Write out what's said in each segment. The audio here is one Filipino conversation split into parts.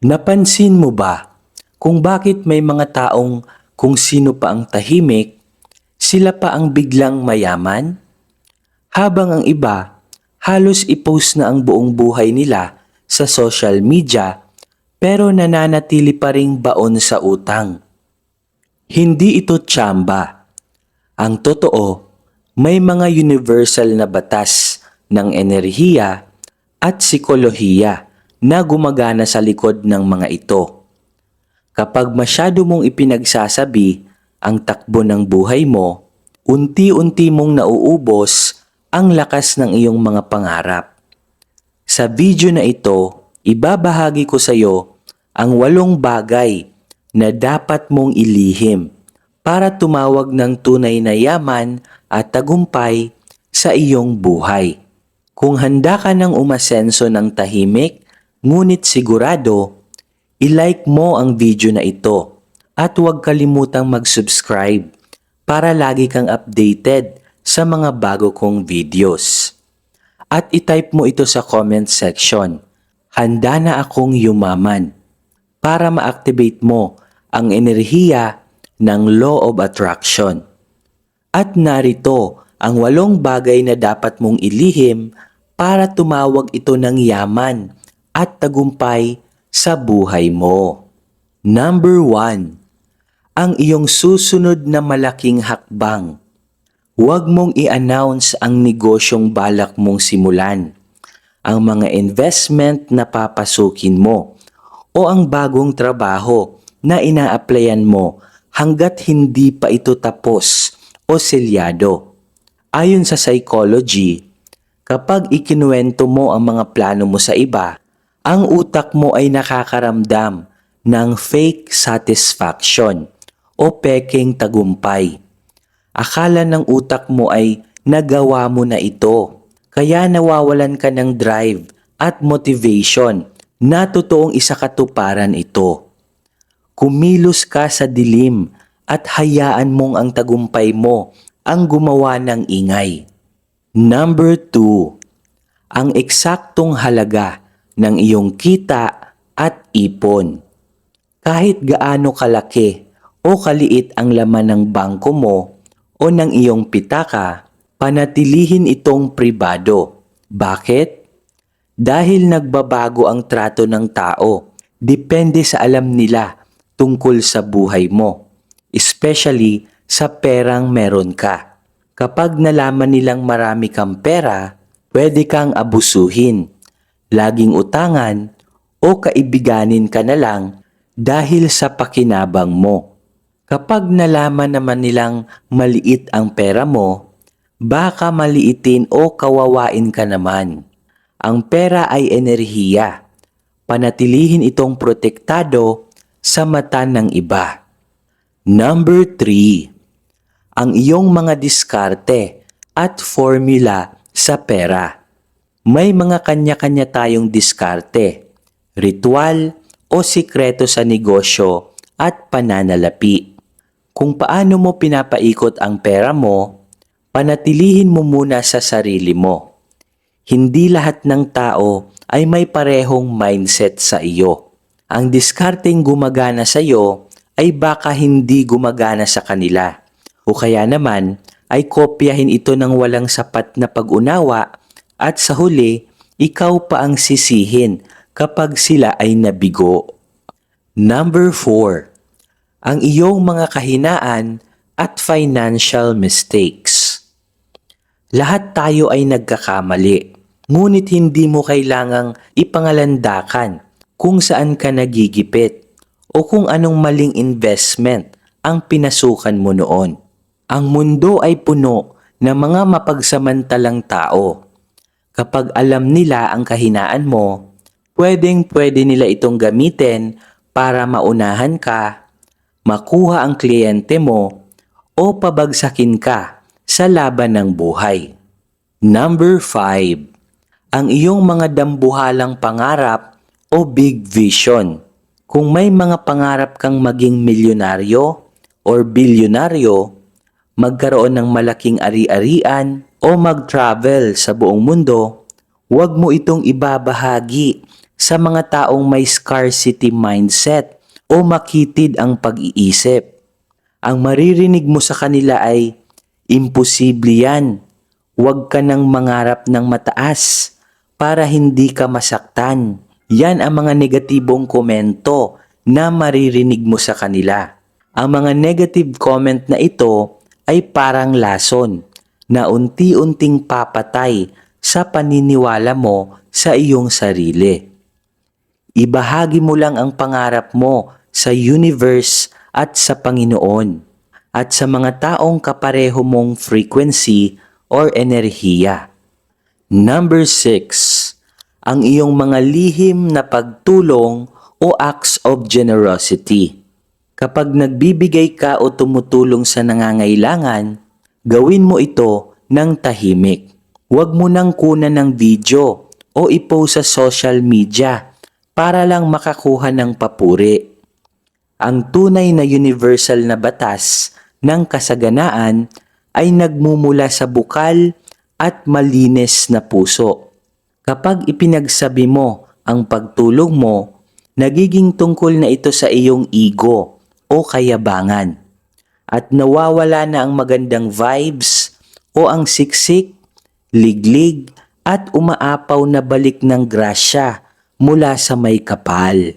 Napansin mo ba kung bakit may mga taong kung sino pa ang tahimik, sila pa ang biglang mayaman? Habang ang iba, halos i-post na ang buong buhay nila sa social media pero nananatili pa ring baon sa utang. Hindi ito tsamba. Ang totoo, may mga universal na batas ng enerhiya at psikolohiya na gumagana sa likod ng mga ito. Kapag masyado mong ipinagsasabi ang takbo ng buhay mo, unti-unti mong nauubos ang lakas ng iyong mga pangarap. Sa video na ito, ibabahagi ko sa iyo ang 8 bagay na dapat mong ilihim para tumawag ng tunay na yaman at tagumpay sa iyong buhay. Kung handa ka ng umasenso ng tahimik, ngunit sigurado, i-like mo ang video na ito at huwag kalimutang mag-subscribe para lagi kang updated sa mga bago kong videos. At i-type mo ito sa comment section, handa na akong yumaman, para ma-activate mo ang enerhiya ng Law of Attraction. At narito ang 8 bagay na dapat mong ilihim para tumawag ito ng yaman at tagumpay sa buhay mo. Number 1. Ang iyong susunod na malaking hakbang. Huwag mong i-announce ang negosyong balak mong simulan, ang mga investment na papasukin mo, o ang bagong trabaho na ina-applyan mo hanggat hindi pa ito tapos o selyado. Ayon sa psychology, kapag ikinuwento mo ang mga plano mo sa iba, ang utak mo ay nakakaramdam ng fake satisfaction o peking tagumpay. Akala ng utak mo ay nagawa mo na ito, kaya nawawalan ka ng drive at motivation na totoong isakatuparan ito. Kumilos ka sa dilim at hayaan mong ang tagumpay mo ang gumawa ng ingay. Number 2. Ang eksaktong halaga ng iyong kita at ipon. Kahit gaano kalaki o kaliit ang laman ng bangko mo o ng iyong pitaka, panatilihin itong pribado. Bakit? Dahil nagbabago ang trato ng tao, depende sa alam nila tungkol sa buhay mo, especially sa perang meron ka. Kapag nalaman nilang marami kang pera, pwede kang abusuhin, laging utangan o kaibiganin ka na lang dahil sa pakinabang mo. Kapag nalaman naman nilang maliit ang pera mo, baka maliitin o kawawain ka naman. Ang pera ay enerhiya. Panatilihin itong protektado sa mata ng iba. Number 3. Ang iyong mga diskarte at formula sa pera. May mga kanya-kanya tayong diskarte, ritual o sikreto sa negosyo at pananalapi. Kung paano mo pinapaikot ang pera mo, panatilihin mo muna sa sarili mo. Hindi lahat ng tao ay may parehong mindset sa iyo. Ang diskarteng gumagana sa iyo ay baka hindi gumagana sa kanila. O kaya naman ay kopyahin ito ng walang sapat na pag-unawa at sa huli, ikaw pa ang sisihin kapag sila ay nabigo. Number 4. Ang iyong mga kahinaan at financial mistakes. Lahat tayo ay nagkakamali, ngunit hindi mo kailangang ipangalandakan kung saan ka nagigipit o kung anong maling investment ang pinasukan mo noon. Ang mundo ay puno ng mga mapagsamantalang tao. Kapag alam nila ang kahinaan mo, pwedeng-pwede nila itong gamitin para maunahan ka, makuha ang kliyente mo, o pabagsakin ka sa laban ng buhay. Number 5. Ang iyong mga dambuhalang pangarap o big vision. Kung may mga pangarap kang maging milyonaryo or bilyonaryo, magkaroon ng malaking ari-arian o mag-travel sa buong mundo, huwag mo itong ibabahagi sa mga taong may scarcity mindset o makitid ang pag-iisip. Ang maririnig mo sa kanila ay, "Imposible yan. Huwag ka nang mangarap ng mataas para hindi ka masaktan." Yan ang mga negatibong komento na maririnig mo sa kanila. Ang mga negative comment na ito ay parang lason na unti-unting papatay sa paniniwala mo sa iyong sarili. Ibahagi mo lang ang pangarap mo sa universe at sa Panginoon at sa mga taong kapareho mong frequency or enerhiya. Number 6, ang iyong mga lihim na pagtulong o acts of generosity. Kapag nagbibigay ka o tumutulong sa nangangailangan, gawin mo ito ng tahimik. Huwag mo nang kunan ng video o i-post sa social media para lang makakuha ng papuri. Ang tunay na universal na batas ng kasaganaan ay nagmumula sa bukal at malinis na puso. Kapag ipinagsabi mo ang pagtulong mo, nagiging tungkol na ito sa iyong ego o kayabangan at nawawala na ang magandang vibes o ang siksik, liglig at umaapaw na balik ng grasya mula sa may kapal.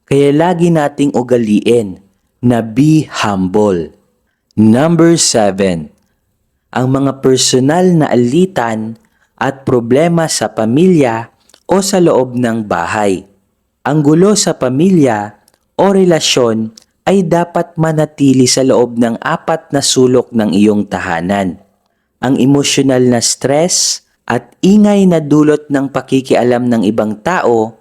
Kaya lagi nating ugaliin na be humble. Number 7, ang mga personal na alitan at problema sa pamilya o sa loob ng bahay. Ang gulo sa pamilya o relasyon ay dapat manatili sa loob ng 4 na sulok ng iyong tahanan. Ang emosyonal na stress at ingay na dulot ng pakikialam ng ibang tao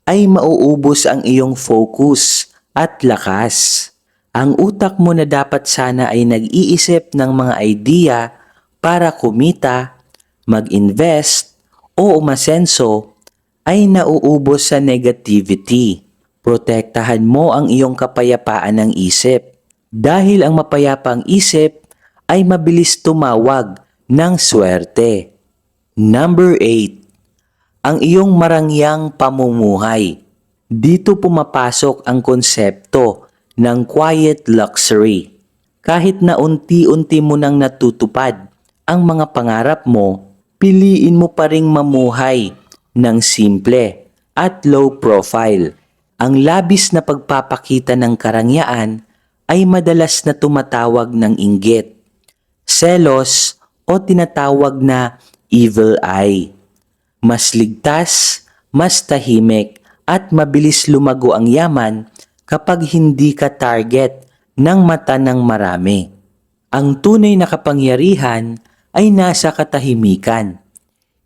ay mauubos ang iyong focus at lakas. Ang utak mo na dapat sana ay nag-iisip ng mga idea para kumita, mag-invest o umasenso ay nauubos sa negativity. Protektahan mo ang iyong kapayapaan ng isip dahil ang mapayapang isip ay mabilis tumawag ng swerte. Number 8, ang iyong marangyang pamumuhay. Dito pumapasok ang konsepto ng quiet luxury. Kahit na unti-unti mo nang natutupad ang mga pangarap mo, piliin mo pa ring mamuhay ng simple at low profile. Ang labis na pagpapakita ng karangyaan ay madalas na tumatawag ng inggit, selos o tinatawag na evil eye. Mas ligtas, mas tahimik at mabilis lumago ang yaman kapag hindi ka target ng mata ng marami. Ang tunay na kapangyarihan ay nasa katahimikan.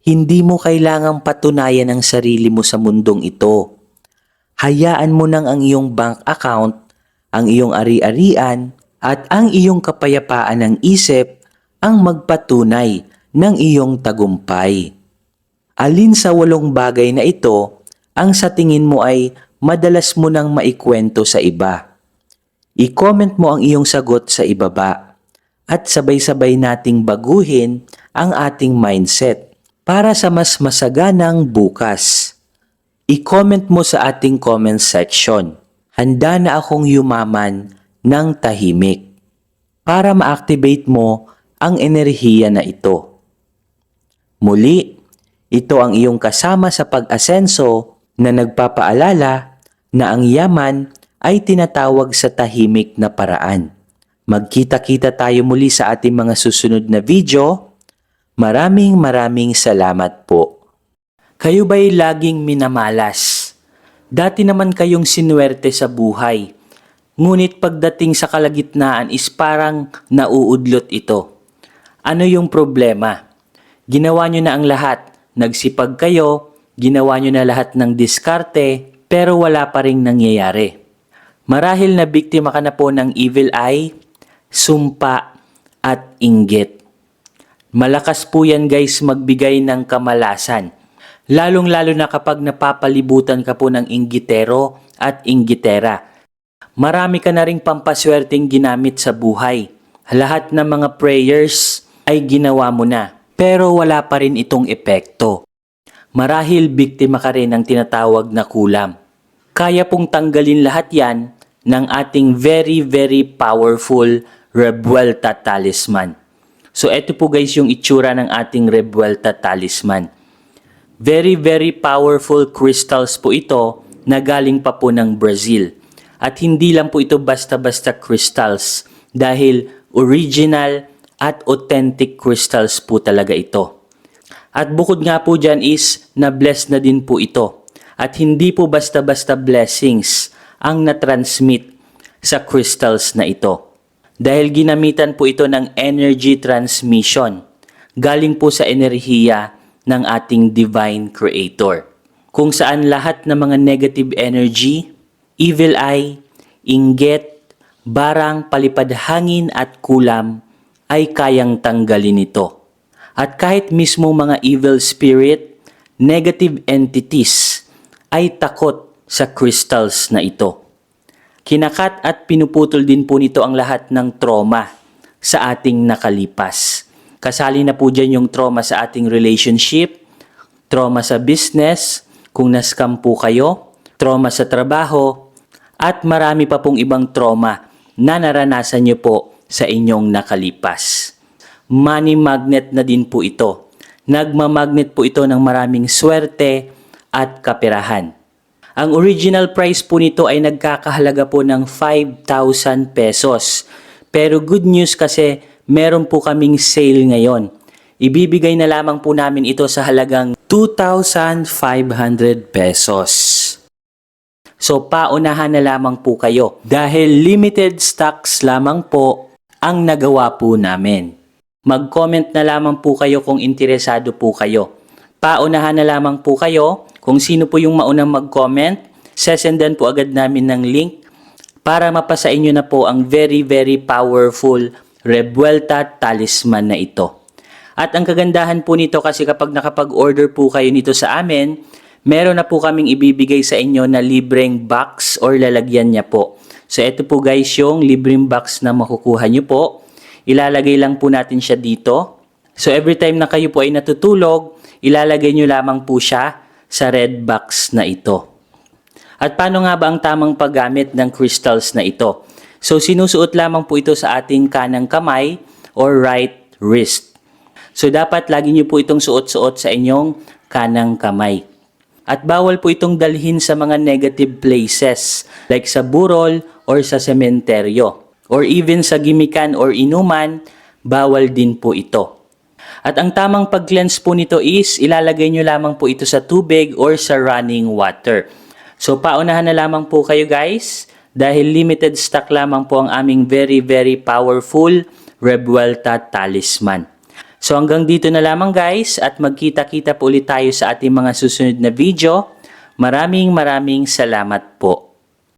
Hindi mo kailangang patunayan ang sarili mo sa mundong ito. Hayaan mo nang ang iyong bank account, ang iyong ari-arian at ang iyong kapayapaan ng isip ang magpatunay ng iyong tagumpay. Alin sa 8 bagay na ito ang sa tingin mo ay madalas mo nang maikwento sa iba? I-comment mo ang iyong sagot sa ibaba at sabay-sabay nating baguhin ang ating mindset para sa mas masaganang bukas. I-comment mo sa ating comment section. Handa na akong yumaman ng tahimik para ma-activate mo ang enerhiya na ito. Muli, ito ang iyong kasama sa pag-asenso na nagpapaalala na ang yaman ay tinatawag sa tahimik na paraan. Magkita-kita tayo muli sa ating mga susunod na video. Maraming salamat po. Kayo ba'y laging minamalas? Dati naman kayong sinuwerte sa buhay. Ngunit pagdating sa kalagitnaan is parang nauudlot ito. Ano yung problema? Ginawa nyo na ang lahat. Nagsipag kayo, ginawa nyo na lahat ng diskarte, pero wala pa ring nangyayari. Marahil na biktima ka na po ng evil eye, sumpa, at inggit. Malakas po yan guys magbigay ng kamalasan. Lalong-lalo na kapag napapalibutan ka po ng inggitero at inggitera. Marami ka na ring pampaswerteng ginamit sa buhay. Lahat ng mga prayers ay ginawa mo na. Pero wala pa rin itong epekto. Marahil biktima ka rin ng tinatawag na kulam. Kaya pong tanggalin lahat yan ng ating very very powerful Revuelta Talisman. So eto po guys yung itsura ng ating Revuelta Talisman. Very very powerful crystals po ito na galing pa po ng Brazil. At hindi lang po ito basta-basta crystals dahil original at authentic crystals po talaga ito. At bukod nga po dyan is na-bless na din po ito. At hindi po basta-basta blessings ang na-transmit sa crystals na ito. Dahil ginamitan po ito ng energy transmission. Galing po sa enerhiya ng ating Divine Creator. Kung saan lahat ng mga negative energy, evil eye, inggit, barang, palipad hangin at kulam ay kayang tanggalin ito. At kahit mismo mga evil spirit, negative entities ay takot sa crystals na ito. Kinakat at pinuputol din po nito ang lahat ng trauma sa ating nakalipas. Kasali na po dyan yung trauma sa ating relationship, trauma sa business, kung na-scam po kayo, trauma sa trabaho, at marami pa pong ibang trauma na naranasan nyo po sa inyong nakalipas. Money magnet na din po ito. Nagmamagnet po ito ng maraming swerte at kaperahan. Ang original price po nito ay nagkakahalaga po ng 5,000 pesos. Pero good news kasi meron po kaming sale ngayon. Ibibigay na lamang po namin ito sa halagang 2,500 pesos. So paunahan na lamang po kayo dahil limited stocks lamang po ang nagawa po namin. Mag-comment na lamang po kayo kung interesado po kayo. Paunahan na lamang po kayo kung sino po yung maunang mag-comment. Sesendan po agad namin ng link para mapasa inyo na po ang very very powerful Revuelta Talisman na ito. At ang kagandahan po nito kasi kapag nakapag-order po kayo nito sa amin, meron na po kaming ibibigay sa inyo na libreng box or lalagyan niya po. So ito po guys yung libreng box na makukuha nyo po. Ilalagay lang po natin siya dito. So every time na kayo po ay natutulog, ilalagay nyo lamang po siya sa red box na ito. At paano nga ba ang tamang paggamit ng crystals na ito? So sinusuot lamang po ito sa ating kanang kamay or right wrist. So dapat lagi nyo po itong suot-suot sa inyong kanang kamay. At bawal po itong dalhin sa mga negative places like sa burol or sa sementeryo. Or even sa gimikan or inuman, bawal din po ito. At ang tamang pag-cleanse po nito is ilalagay nyo lamang po ito sa tubig or sa running water. So paunahan na lamang po kayo guys dahil limited stock lamang po ang aming very very powerful Revuelta Talisman. So hanggang dito na lamang guys at magkita-kita po ulit tayo sa ating mga susunod na video. Maraming salamat po.